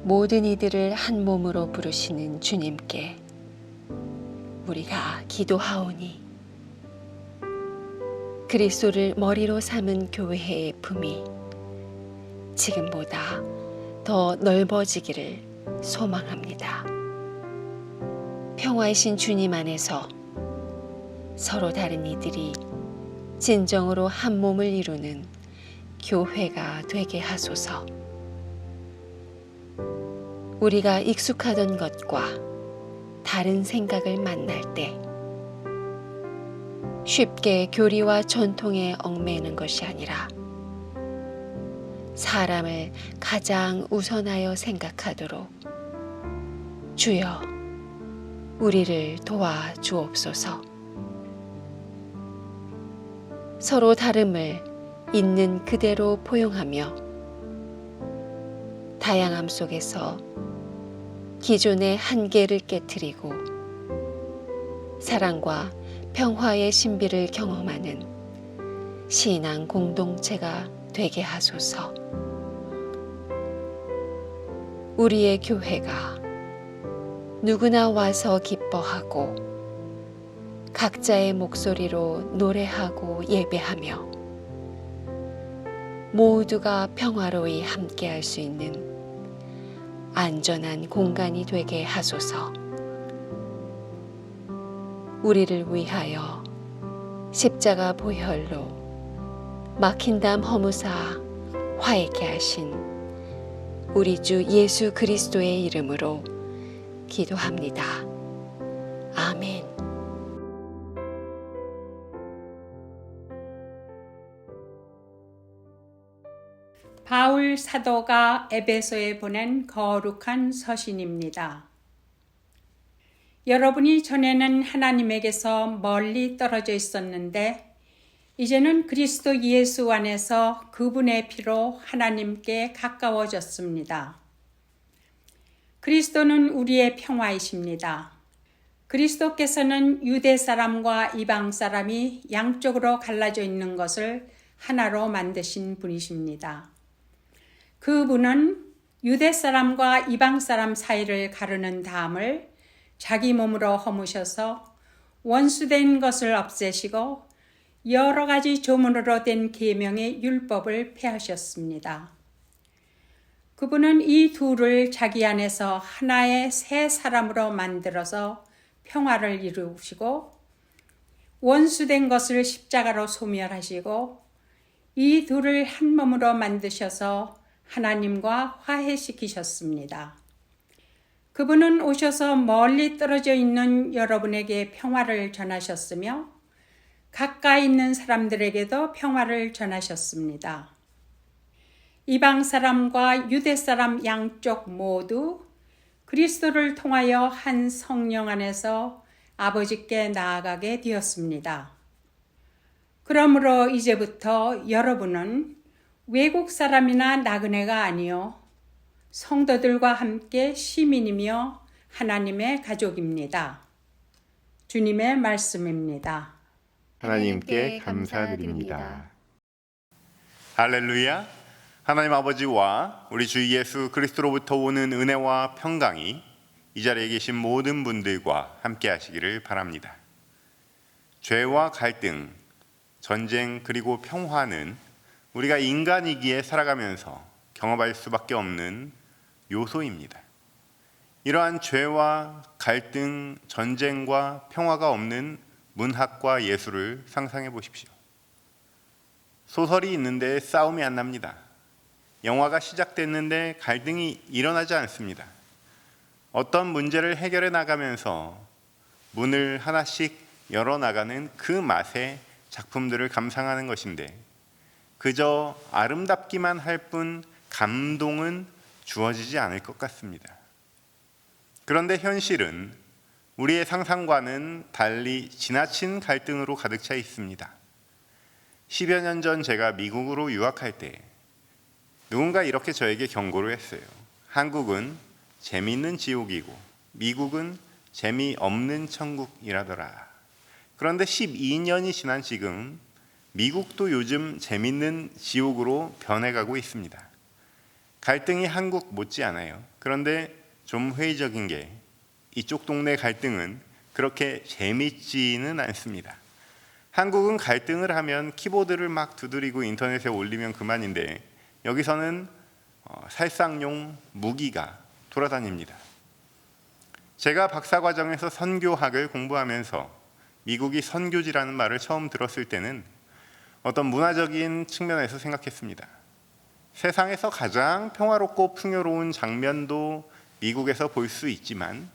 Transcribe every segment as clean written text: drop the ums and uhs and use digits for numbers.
모든 이들을 한 몸으로 부르시는 주님께 우리가 기도하오니 그리스도를 머리로 삼은 교회의 품이 지금보다 더 넓어지기를 소망합니다. 평화이신 주님 안에서 서로 다른 이들이 진정으로 한 몸을 이루는 교회가 되게 하소서. 우리가 익숙하던 것과 다른 생각을 만날 때 쉽게 교리와 전통에 얽매이는 것이 아니라 사람을 가장 우선하여 생각하도록 주여 우리를 도와 주옵소서. 서로 다름을 있는 그대로 포용하며 다양함 속에서 기존의 한계를 깨트리고 사랑과 평화의 신비를 경험하는 신앙 공동체가 되게 하소서. 우리의 교회가 누구나 와서 기뻐하고 각자의 목소리로 노래하고 예배하며 모두가 평화로이 함께할 수 있는 안전한 공간이 되게 하소서. 우리를 위하여 십자가 보혈로 막힌 담 허무사 화해케 하신 우리 주 예수 그리스도의 이름으로 기도합니다. 아멘. 바울 사도가 에베소에 보낸 거룩한 서신입니다. 여러분이 전에는 하나님에게서 멀리 떨어져 있었는데 이제는 그리스도 예수 안에서 그분의 피로 하나님께 가까워졌습니다. 그리스도는 우리의 평화이십니다. 그리스도께서는 유대 사람과 이방 사람이 양쪽으로 갈라져 있는 것을 하나로 만드신 분이십니다. 그분은 유대 사람과 이방 사람 사이를 가르는 담을 자기 몸으로 허무셔서 원수된 것을 없애시고 여러 가지 조문으로 된 계명의 율법을 폐하셨습니다. 그분은 이 둘을 자기 안에서 하나의 새 사람으로 만들어서 평화를 이루시고 원수된 것을 십자가로 소멸하시고 이 둘을 한 몸으로 만드셔서 하나님과 화해시키셨습니다. 그분은 오셔서 멀리 떨어져 있는 여러분에게 평화를 전하셨으며 가까이 있는 사람들에게도 평화를 전하셨습니다. 이방 사람과 유대 사람 양쪽 모두 그리스도를 통하여 한 성령 안에서 아버지께 나아가게 되었습니다. 그러므로 이제부터 여러분은 외국 사람이나 나그네가 아니요 성도들과 함께 시민이며 하나님의 가족입니다. 주님의 말씀입니다. 하나님께 감사드립니다. 할렐루야. 하나님 아버지와 우리 주 예수 그리스도로부터 오는 은혜와 평강이 이 자리에 계신 모든 분들과 함께 하시기를 바랍니다. 죄와 갈등, 전쟁 그리고 평화는 우리가 인간이기에 살아가면서 경험할 수밖에 없는 요소입니다. 이러한 죄와 갈등, 전쟁과 평화가 없는 문학과 예술을 상상해 보십시오. 소설이 있는데 싸움이 안 납니다. 영화가 시작됐는데 갈등이 일어나지 않습니다. 어떤 문제를 해결해 나가면서 문을 하나씩 열어나가는 그 맛의 작품들을 감상하는 것인데 그저 아름답기만 할 뿐 감동은 주어지지 않을 것 같습니다. 그런데 현실은 우리의 상상과는 달리 지나친 갈등으로 가득 차 있습니다. 10여 년 전 제가 미국으로 유학할 때 누군가 이렇게 저에게 경고를 했어요. 한국은 재미있는 지옥이고 미국은 재미없는 천국이라더라. 그런데 12년이 지난 지금 미국도 요즘 재미있는 지옥으로 변해가고 있습니다. 갈등이 한국 못지않아요. 그런데 좀 회의적인 게 이쪽 동네 갈등은 그렇게 재밌지는 않습니다. 한국은 갈등을 하면 키보드를 막 두드리고 인터넷에 올리면 그만인데 여기서는 살상용 무기가 돌아다닙니다. 제가 박사과정에서 선교학을 공부하면서 미국이 선교지라는 말을 처음 들었을 때는 어떤 문화적인 측면에서 생각했습니다. 세상에서 가장 평화롭고 풍요로운 장면도 미국에서 볼 수 있지만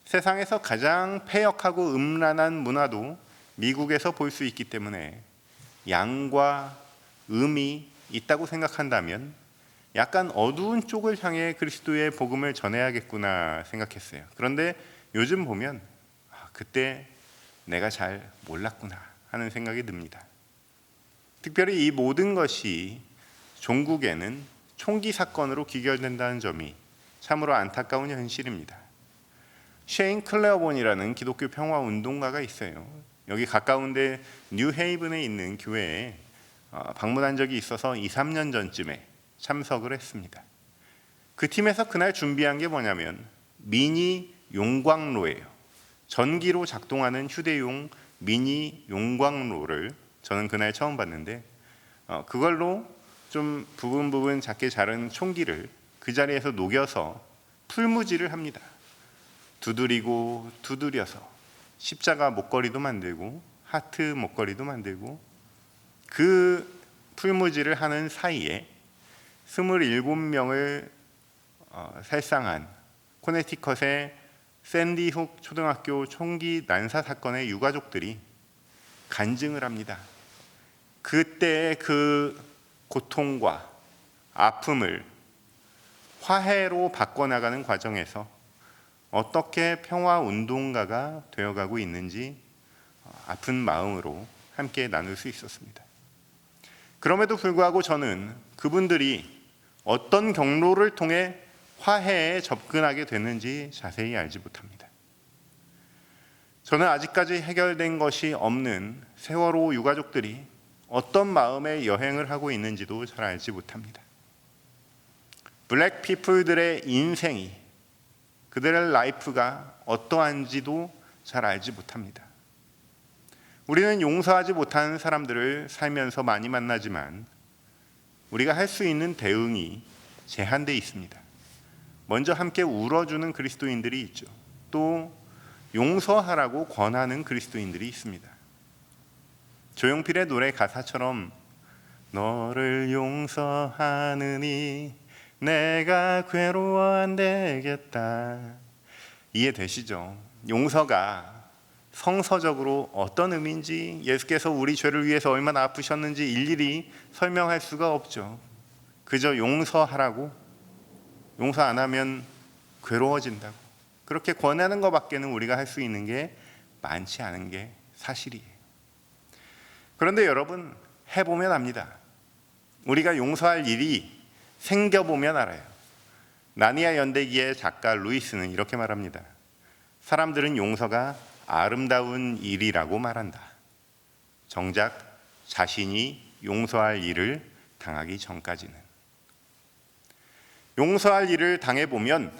세상에서 가장 패역하고 음란한 문화도 미국에서 볼 수 있기 때문에 양과 음이 있다고 생각한다면 약간 어두운 쪽을 향해 그리스도의 복음을 전해야겠구나 생각했어요. 그런데 요즘 보면 그때 내가 잘 몰랐구나 하는 생각이 듭니다. 특별히 이 모든 것이 종국에는 총기 사건으로 귀결된다는 점이 참으로 안타까운 현실입니다. 셰인 클레어본이라는 기독교 평화 운동가가 있어요. 여기 가까운데 뉴헤이븐에 있는 교회에 방문한 적이 있어서 2, 3년 전쯤에 참석을 했습니다. 그 팀에서 그날 준비한 게 뭐냐면 미니 용광로예요. 전기로 작동하는 휴대용 미니 용광로를 저는 그날 처음 봤는데 그걸로 좀 부분 작게 자른 총기를 그 자리에서 녹여서 풀무지를 합니다. 두드리고 두드려서 십자가 목걸이도 만들고 하트 목걸이도 만들고 그 풀무지를 하는 사이에 27명을 살상한 코네티컷의 샌디 훅 초등학교 총기 난사 사건의 유가족들이 간증을 합니다. 그때의 그 고통과 아픔을 화해로 바꿔나가는 과정에서 어떻게 평화운동가가 되어가고 있는지 아픈 마음으로 함께 나눌 수 있었습니다. 그럼에도 불구하고 저는 그분들이 어떤 경로를 통해 화해에 접근하게 됐는지 자세히 알지 못합니다. 저는 아직까지 해결된 것이 없는 세월호 유가족들이 어떤 마음의 여행을 하고 있는지도 잘 알지 못합니다. 블랙 피플들의 인생이, 그들의 라이프가 어떠한지도 잘 알지 못합니다. 우리는 용서하지 못하는 사람들을 살면서 많이 만나지만 우리가 할 수 있는 대응이 제한되어 있습니다. 먼저 함께 울어주는 그리스도인들이 있죠. 또 용서하라고 권하는 그리스도인들이 있습니다. 조용필의 노래 가사처럼 너를 용서하느니 내가 괴로워 안 되겠다. 이해되시죠? 용서가 성서적으로 어떤 의미인지 예수께서 우리 죄를 위해서 얼마나 아프셨는지 일일이 설명할 수가 없죠. 그저 용서하라고, 용서 안 하면 괴로워진다고 그렇게 권하는 것밖에는 우리가 할 수 있는 게 많지 않은 게 사실이에요. 그런데 여러분, 해보면 압니다. 우리가 용서할 일이 생겨보면 알아요. 나니아 연대기의 작가 루이스는 이렇게 말합니다. 사람들은 용서가 아름다운 일이라고 말한다. 정작 자신이 용서할 일을 당하기 전까지는. 용서할 일을 당해보면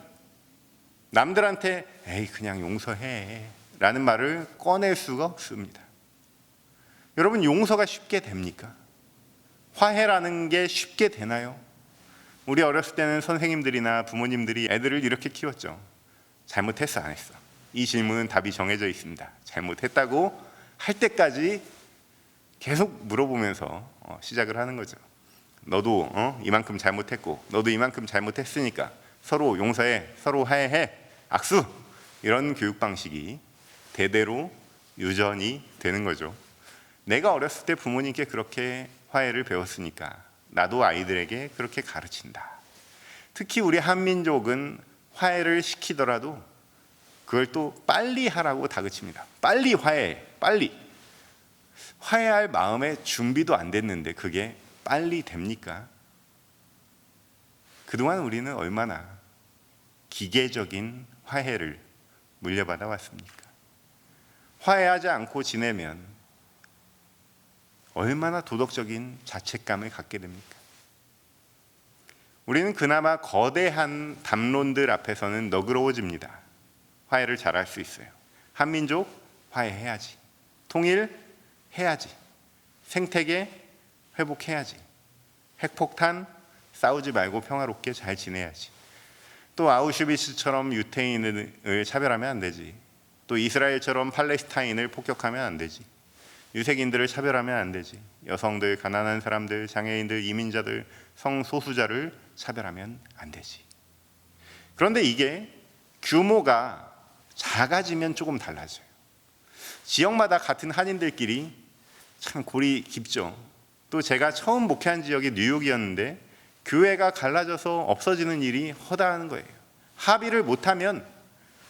남들한테 에이 그냥 용서해 라는 말을 꺼낼 수가 없습니다. 여러분, 용서가 쉽게 됩니까? 화해라는 게 쉽게 되나요? 우리 어렸을 때는 선생님들이나 부모님들이 애들을 이렇게 키웠죠. 잘못했어 안 했어? 이 질문은 답이 정해져 있습니다. 잘못했다고 할 때까지 계속 물어보면서 시작을 하는 거죠. 너도 이만큼 잘못했고 너도 이만큼 잘못했으니까 서로 용서해, 서로 화해해, 악수! 이런 교육 방식이 대대로 유전이 되는 거죠. 내가 어렸을 때 부모님께 그렇게 화해를 배웠으니까 나도 아이들에게 그렇게 가르친다. 특히 우리 한민족은 화해를 시키더라도 그걸 또 빨리 하라고 다그칩니다. 빨리 화해해, 빨리. 화해할 마음의 준비도 안 됐는데 그게 빨리 됩니까? 그동안 우리는 얼마나 기계적인 화해를 물려받아 왔습니까? 화해하지 않고 지내면 얼마나 도덕적인 자책감을 갖게 됩니까? 우리는 그나마 거대한 담론들 앞에서는 너그러워집니다. 화해를 잘할 수 있어요. 한민족 화해해야지. 통일해야지. 생태계 회복해야지. 핵폭탄 싸우지 말고 평화롭게 잘 지내야지. 또 아우슈비츠처럼 유태인을 차별하면 안 되지. 또 이스라엘처럼 팔레스타인을 폭격하면 안 되지. 유색인들을 차별하면 안 되지. 여성들, 가난한 사람들, 장애인들, 이민자들, 성소수자를 차별하면 안 되지. 그런데 이게 규모가 작아지면 조금 달라져요. 지역마다 같은 한인들끼리 참 골이 깊죠. 또 제가 처음 목회한 지역이 뉴욕이었는데 교회가 갈라져서 없어지는 일이 허다한 거예요. 합의를 못하면,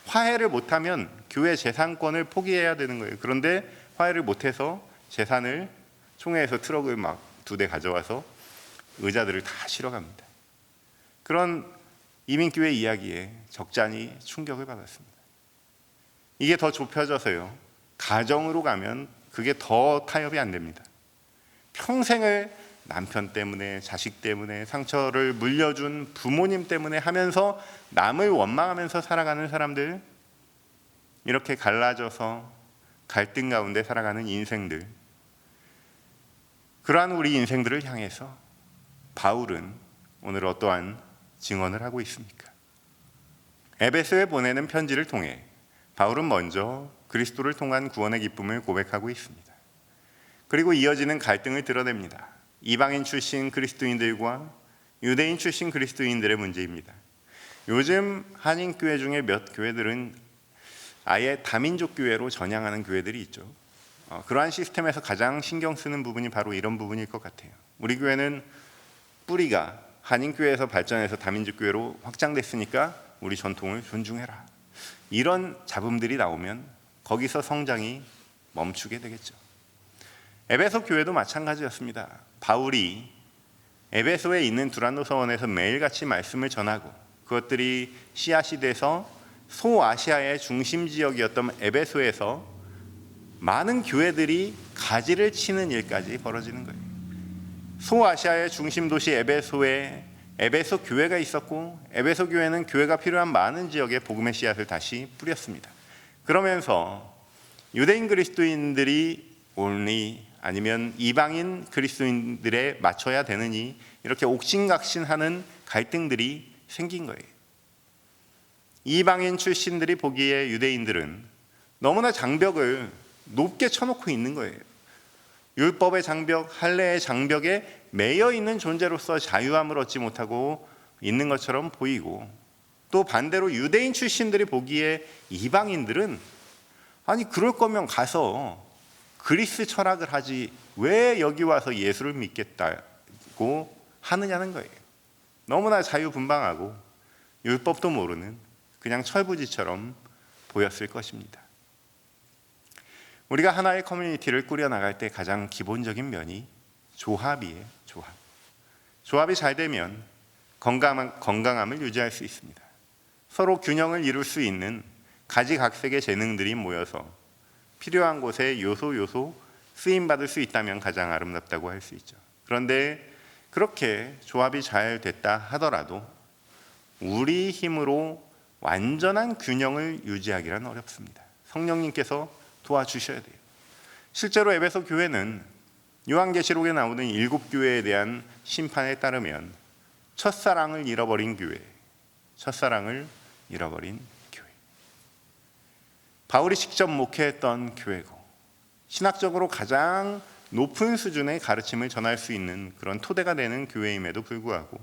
화해를 못하면 교회 재산권을 포기해야 되는 거예요. 그런데 화해를 못해서 재산을 총회에서 트럭을 막 2대 가져와서 의자들을 다 실어갑니다. 그런 이민교회 이야기에 적잖이 충격을 받았습니다. 이게 더 좁혀져서요, 가정으로 가면 그게 더 타협이 안 됩니다. 평생을 남편 때문에, 자식 때문에 상처를 물려준 부모님 때문에 하면서 남을 원망하면서 살아가는 사람들, 이렇게 갈라져서 갈등 가운데 살아가는 인생들, 그러한 우리 인생들을 향해서 바울은 오늘 어떠한 증언을 하고 있습니까? 에베소에 보내는 편지를 통해 바울은 먼저 그리스도를 통한 구원의 기쁨을 고백하고 있습니다. 그리고 이어지는 갈등을 드러냅니다. 이방인 출신 그리스도인들과 유대인 출신 그리스도인들의 문제입니다. 요즘 한인교회 중에 몇 교회들은 아예 다민족 교회로 전향하는 교회들이 있죠. 그러한 시스템에서 가장 신경 쓰는 부분이 바로 이런 부분일 것 같아요. 우리 교회는 뿌리가 한인교회에서 발전해서 다민족 교회로 확장됐으니까 우리 전통을 존중해라. 이런 잡음들이 나오면 거기서 성장이 멈추게 되겠죠. 에베소 교회도 마찬가지였습니다. 바울이 에베소에 있는 두란노 서원에서 매일같이 말씀을 전하고 그것들이 씨앗이 돼서 소아시아의 중심 지역이었던 에베소에서 많은 교회들이 가지를 치는 일까지 벌어지는 거예요. 소아시아의 중심 도시 에베소에 에베소 교회가 있었고, 에베소 교회는 교회가 필요한 많은 지역에 복음의 씨앗을 다시 뿌렸습니다. 그러면서 유대인 그리스도인들이 옳니 아니면 이방인 그리스도인들에 맞춰야 되느니, 이렇게 옥신각신하는 갈등들이 생긴 거예요. 이방인 출신들이 보기에 유대인들은 너무나 장벽을 높게 쳐놓고 있는 거예요. 율법의 장벽, 할례의 장벽에 매여 있는 존재로서 자유함을 얻지 못하고 있는 것처럼 보이고, 또 반대로 유대인 출신들이 보기에 이방인들은 아니 그럴 거면 가서 그리스 철학을 하지 왜 여기 와서 예수를 믿겠다고 하느냐는 거예요. 너무나 자유분방하고 율법도 모르는 그냥 철부지처럼 보였을 것입니다. 우리가 하나의 커뮤니티를 꾸려나갈 때 가장 기본적인 면이 조합이에요. 조합이 잘 되면 건강함을 유지할 수 있습니다. 서로 균형을 이룰 수 있는 가지각색의 재능들이 모여서 필요한 곳에 요소 쓰임받을 수 있다면 가장 아름답다고 할 수 있죠. 그런데 그렇게 조합이 잘 됐다 하더라도 우리 힘으로 완전한 균형을 유지하기란 어렵습니다. 성령님께서 도와주셔야 돼요. 실제로 에베소 교회는 요한계시록에 나오는 7교회에 대한 심판에 따르면 첫사랑을 잃어버린 교회, 바울이 직접 목회했던 교회고, 신학적으로 가장 높은 수준의 가르침을 전할 수 있는 그런 토대가 되는 교회임에도 불구하고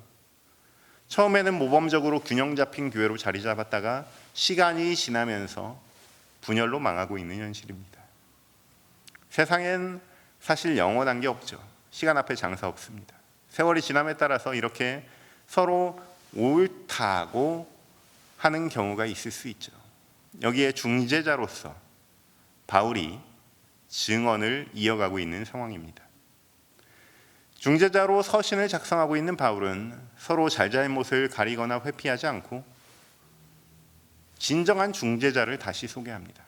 처음에는 모범적으로 균형 잡힌 교회로 자리 잡았다가 시간이 지나면서 분열로 망하고 있는 현실입니다. 세상엔 사실 영원한 게 없죠. 시간 앞에 장사 없습니다. 세월이 지남에 따라서 이렇게 서로 옳다고 하는 경우가 있을 수 있죠. 여기에 중재자로서 바울이 증언을 이어가고 있는 상황입니다. 중재자로 서신을 작성하고 있는 바울은 서로 잘잘못을 가리거나 회피하지 않고 진정한 중재자를 다시 소개합니다.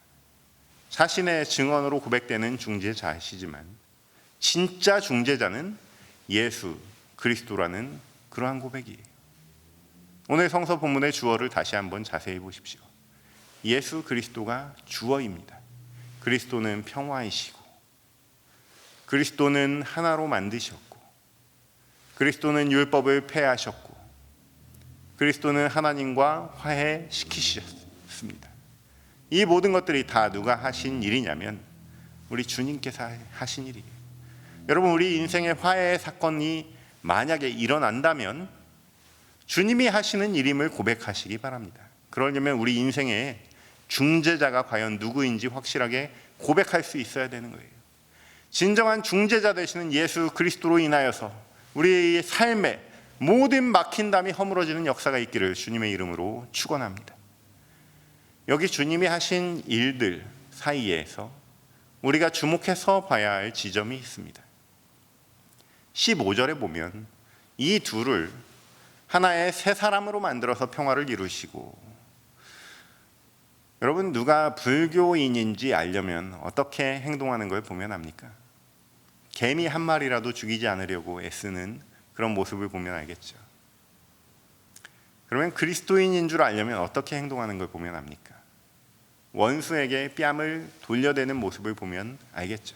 자신의 증언으로 고백되는 중재자이시지만 진짜 중재자는 예수 그리스도라는 그러한 고백이에요. 오늘 성서 본문의 주어를 다시 한번 자세히 보십시오. 예수 그리스도가 주어입니다. 그리스도는 평화이시고, 그리스도는 하나로 만드셨고, 그리스도는 율법을 폐하셨고, 그리스도는 하나님과 화해시키셨습니다. 이 모든 것들이 다 누가 하신 일이냐면 우리 주님께서 하신 일이에요. 여러분, 우리 인생의 화해의 사건이 만약에 일어난다면 주님이 하시는 일임을 고백하시기 바랍니다. 그러려면 우리 인생의 중재자가 과연 누구인지 확실하게 고백할 수 있어야 되는 거예요. 진정한 중재자 되시는 예수 그리스도로 인하여서 우리의 삶에 모든 막힌담이 허물어지는 역사가 있기를 주님의 이름으로 축원합니다. 여기 주님이 하신 일들 사이에서 우리가 주목해서 봐야 할 지점이 있습니다. 15절에 보면 이 둘을 하나의 새 사람으로 만들어서 평화를 이루시고, 여러분, 누가 불교인인지 알려면 어떻게 행동하는 걸 보면 압니까? 개미 한 마리라도 죽이지 않으려고 애쓰는 그런 모습을 보면 알겠죠. 그러면 그리스도인인 줄 알려면 어떻게 행동하는 걸 보면 압니까? 원수에게 뺨을 돌려대는 모습을 보면 알겠죠.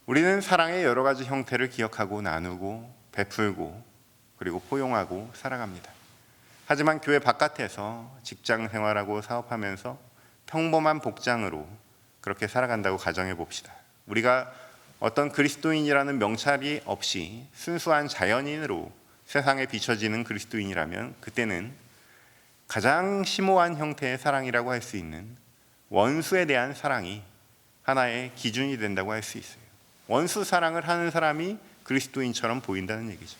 우리는 사랑의 여러 가지 형태를 기억하고 나누고 베풀고 그리고 포용하고 살아갑니다. 하지만 교회 바깥에서 직장 생활하고 사업하면서 평범한 복장으로 그렇게 살아간다고 가정해 봅시다. 우리가 어떤 그리스도인이라는 명찰이 없이 순수한 자연인으로 세상에 비춰지는 그리스도인이라면 그때는 가장 심오한 형태의 사랑이라고 할 수 있는 원수에 대한 사랑이 하나의 기준이 된다고 할 수 있어요. 원수 사랑을 하는 사람이 그리스도인처럼 보인다는 얘기죠.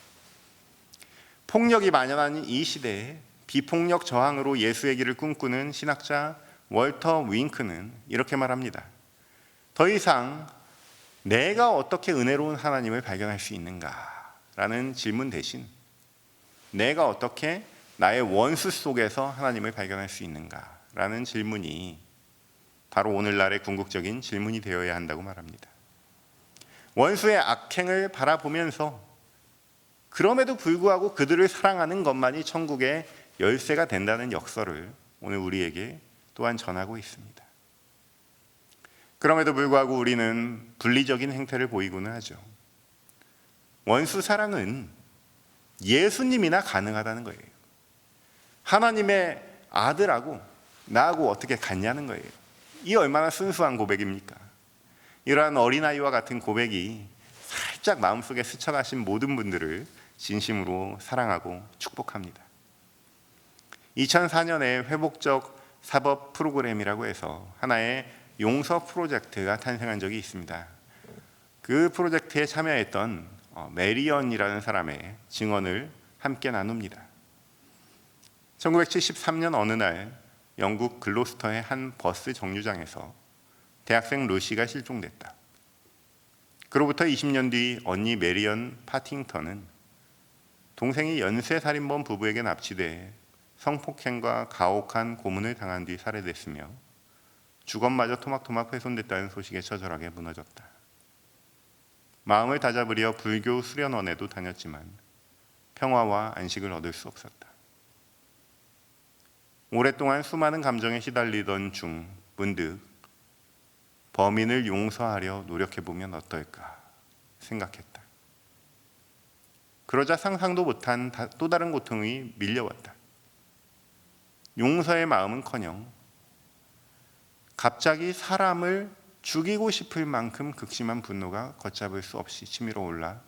폭력이 만연한 이 시대에 비폭력 저항으로 예수의 길을 꿈꾸는 신학자 월터 윙크는 이렇게 말합니다. 더 이상 내가 어떻게 은혜로운 하나님을 발견할 수 있는가라는 질문 대신 내가 어떻게 나의 원수 속에서 하나님을 발견할 수 있는가라는 질문이 바로 오늘날의 궁극적인 질문이 되어야 한다고 말합니다. 원수의 악행을 바라보면서 그럼에도 불구하고 그들을 사랑하는 것만이 천국의 열쇠가 된다는 역설을 오늘 우리에게 또한 전하고 있습니다. 그럼에도 불구하고 우리는 분리적인 행태를 보이고는 하죠. 원수 사랑은 예수님이나 가능하다는 거예요. 하나님의 아들하고 나하고 어떻게 같냐는 거예요. 이 얼마나 순수한 고백입니까? 이러한 어린아이와 같은 고백이 살짝 마음속에 스쳐가신 모든 분들을 진심으로 사랑하고 축복합니다. 2004년에 회복적 사법 프로그램이라고 해서 하나의 용서 프로젝트가 탄생한 적이 있습니다. 그 프로젝트에 참여했던 메리언이라는 사람의 증언을 함께 나눕니다. 1973년 어느 날 영국 글로스터의 한 버스 정류장에서 대학생 루시가 실종됐다. 그로부터 20년 뒤 언니 메리언 파팅턴은 동생이 연쇄살인범 부부에게 납치돼 성폭행과 가혹한 고문을 당한 뒤 살해됐으며 주검마저 토막토막 훼손됐다는 소식에 처절하게 무너졌다. 마음을 다잡으려 불교 수련원에도 다녔지만 평화와 안식을 얻을 수 없었다. 오랫동안 수많은 감정에 시달리던 중 문득 범인을 용서하려 노력해보면 어떨까 생각했다. 그러자 상상도 못한 또 다른 고통이 밀려왔다. 용서의 마음은커녕 갑자기 사람을 죽이고 싶을 만큼 극심한 분노가 걷잡을 수 없이 치밀어 올라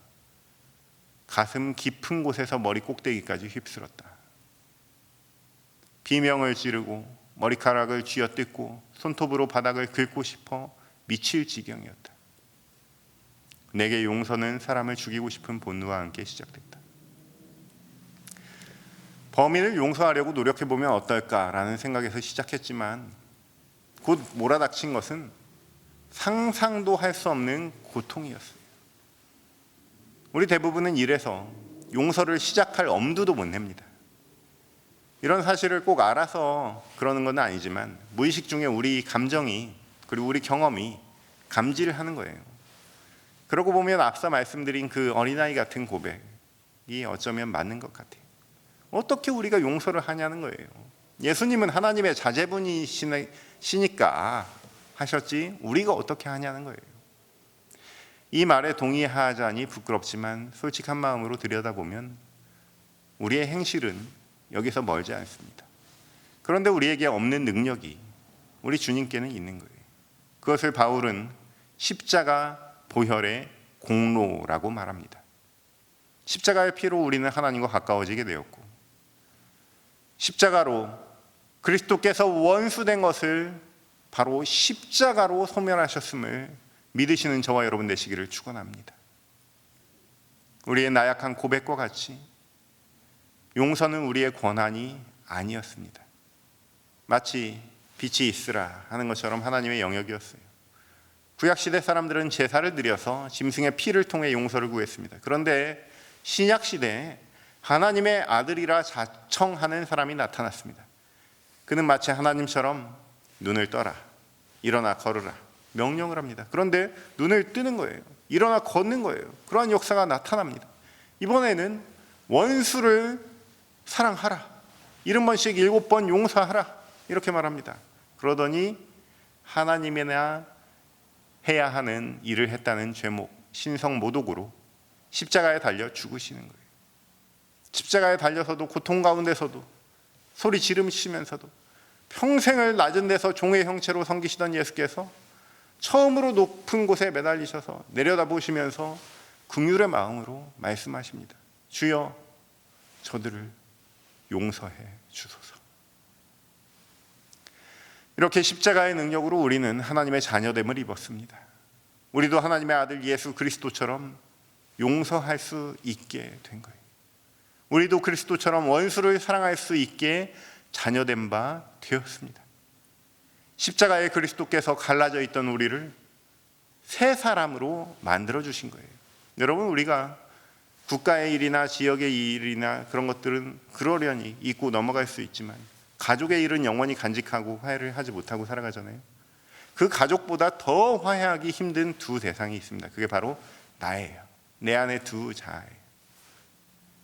가슴 깊은 곳에서 머리 꼭대기까지 휩쓸었다. 비명을 지르고 머리카락을 쥐어뜯고 손톱으로 바닥을 긁고 싶어 미칠 지경이었다. 내게 용서는 사람을 죽이고 싶은 본능과 함께 시작됐다. 범인을 용서하려고 노력해보면 어떨까라는 생각에서 시작했지만 곧 몰아닥친 것은 상상도 할 수 없는 고통이었어요. 우리 대부분은 이래서 용서를 시작할 엄두도 못 냅니다. 이런 사실을 꼭 알아서 그러는 건 아니지만 무의식 중에 우리 감정이 그리고 우리 경험이 감지를 하는 거예요. 그러고 보면 앞서 말씀드린 그 어린아이 같은 고백이 어쩌면 맞는 것 같아요. 어떻게 우리가 용서를 하냐는 거예요. 예수님은 하나님의 자제분이시니까 하셨지 우리가 어떻게 하냐는 거예요. 이 말에 동의하자니 부끄럽지만 솔직한 마음으로 들여다보면 우리의 행실은 여기서 멀지 않습니다. 그런데 우리에게 없는 능력이 우리 주님께는 있는 거예요. 그것을 바울은 십자가 보혈의 공로라고 말합니다. 십자가의 피로 우리는 하나님과 가까워지게 되었고, 십자가로 그리스도께서 원수된 것을 바로 십자가로 소멸하셨음을 믿으시는 저와 여러분 되시기를 축원합니다. 우리의 나약한 고백과 같이 용서는 우리의 권한이 아니었습니다. 마치 빛이 있으라 하는 것처럼 하나님의 영역이었어요. 구약시대 사람들은 제사를 드려서 짐승의 피를 통해 용서를 구했습니다. 그런데 신약시대에 하나님의 아들이라 자청하는 사람이 나타났습니다. 그는 마치 하나님처럼 눈을 떠라, 일어나 걸으라 명령을 합니다. 그런데 눈을 뜨는 거예요. 일어나 걷는 거예요. 그러한 역사가 나타납니다. 이번에는 원수를 사랑하라, 70번씩 7번 용서하라 이렇게 말합니다. 그러더니 하나님이나 해야 하는 일을 했다는 죄목, 신성모독으로 십자가에 달려 죽으시는 거예요. 십자가에 달려서도 고통 가운데서도 소리 지르시면서도 평생을 낮은 데서 종의 형체로 섬기시던 예수께서 처음으로 높은 곳에 매달리셔서 내려다보시면서 긍휼의 마음으로 말씀하십니다. 주여, 저들을 용서해 주소서. 이렇게 십자가의 능력으로 우리는 하나님의 자녀됨을 입었습니다. 우리도 하나님의 아들 예수 그리스도처럼 용서할 수 있게 된 거예요. 우리도 그리스도처럼 원수를 사랑할 수 있게 자녀된 바 되었습니다. 십자가에 그리스도께서 갈라져 있던 우리를 새 사람으로 만들어 주신 거예요. 여러분, 우리가 국가의 일이나 지역의 일이나 그런 것들은 그러려니 잊고 넘어갈 수 있지만 가족의 일은 영원히 간직하고 화해를 하지 못하고 살아가잖아요. 그 가족보다 더 화해하기 힘든 두 대상이 있습니다. 그게 바로 나예요. 내 안에 두 자아예요.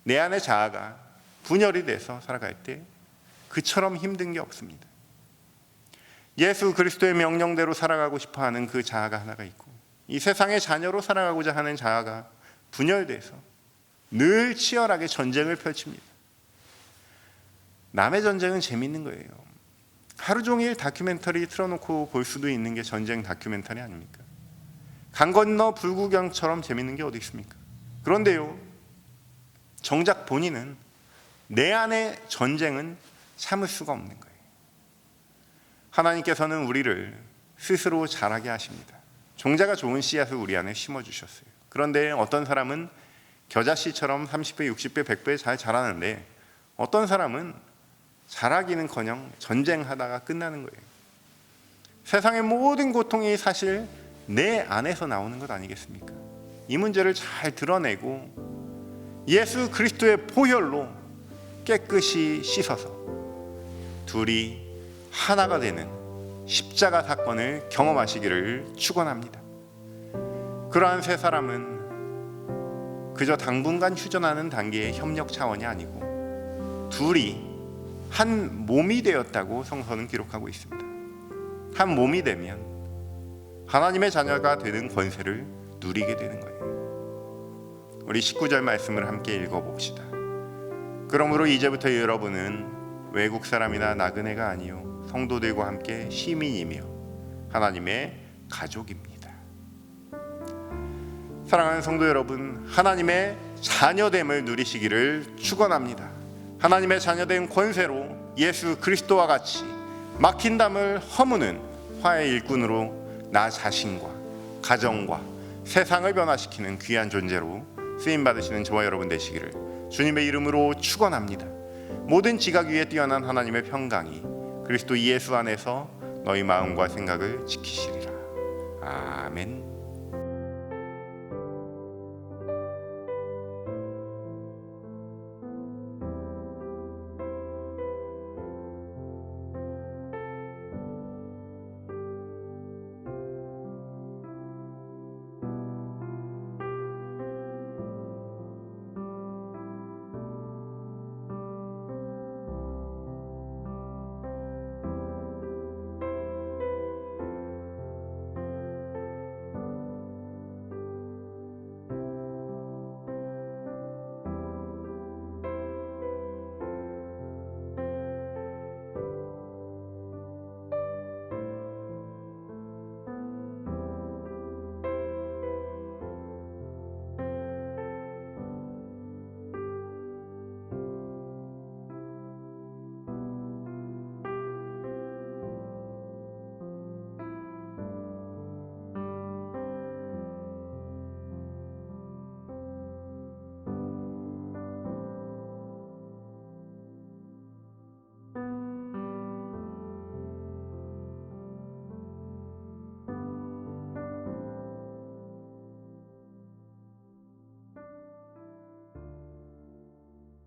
내 안의 자아가 분열이 돼서 살아갈 때 그처럼 힘든 게 없습니다. 예수 그리스도의 명령대로 살아가고 싶어하는 그 자아가 하나가 있고, 이 세상의 자녀로 살아가고자 하는 자아가 분열돼서 늘 치열하게 전쟁을 펼칩니다. 남의 전쟁은 재밌는 거예요. 하루 종일 다큐멘터리 틀어놓고 볼 수도 있는 게 전쟁 다큐멘터리 아닙니까? 강 건너 불구경처럼 재밌는 게 어디 있습니까? 그런데요, 정작 본인은 내 안의 전쟁은 참을 수가 없는 거예요. 하나님께서는 우리를 스스로 자라게 하십니다. 종자가 좋은 씨앗을 우리 안에 심어주셨어요. 그런데 어떤 사람은 겨자씨처럼 30배, 60배, 100배 잘 자라는데 어떤 사람은 자라기는커녕 전쟁하다가 끝나는 거예요. 세상의 모든 고통이 사실 내 안에서 나오는 것 아니겠습니까? 이 문제를 잘 드러내고 예수 그리스도의 보혈로 깨끗이 씻어서 둘이 하나가 되는 십자가 사건을 경험하시기를 축원합니다. 그러한 세 사람은 그저 당분간 휴전하는 단계의 협력 차원이 아니고 둘이 한 몸이 되었다고 성서는 기록하고 있습니다. 한 몸이 되면 하나님의 자녀가 되는 권세를 누리게 되는 거예요. 우리 19절 말씀을 함께 읽어봅시다. 그러므로 이제부터 여러분은 외국 사람이나 나그네가 아니요 성도들과 함께 시민이며 하나님의 가족입니다. 사랑하는 성도 여러분, 하나님의 자녀됨을 누리시기를 축원합니다. 하나님의 자녀된 권세로 예수 그리스도와 같이 막힌 담을 허무는 화해의 일꾼으로 나 자신과 가정과 세상을 변화시키는 귀한 존재로 쓰임받으시는 저와 여러분 되시기를 주님의 이름으로 축원합니다. 모든 지각 위에 뛰어난 하나님의 평강이 그리스도 예수 안에서 너희 마음과 생각을 지키시리라. 아멘.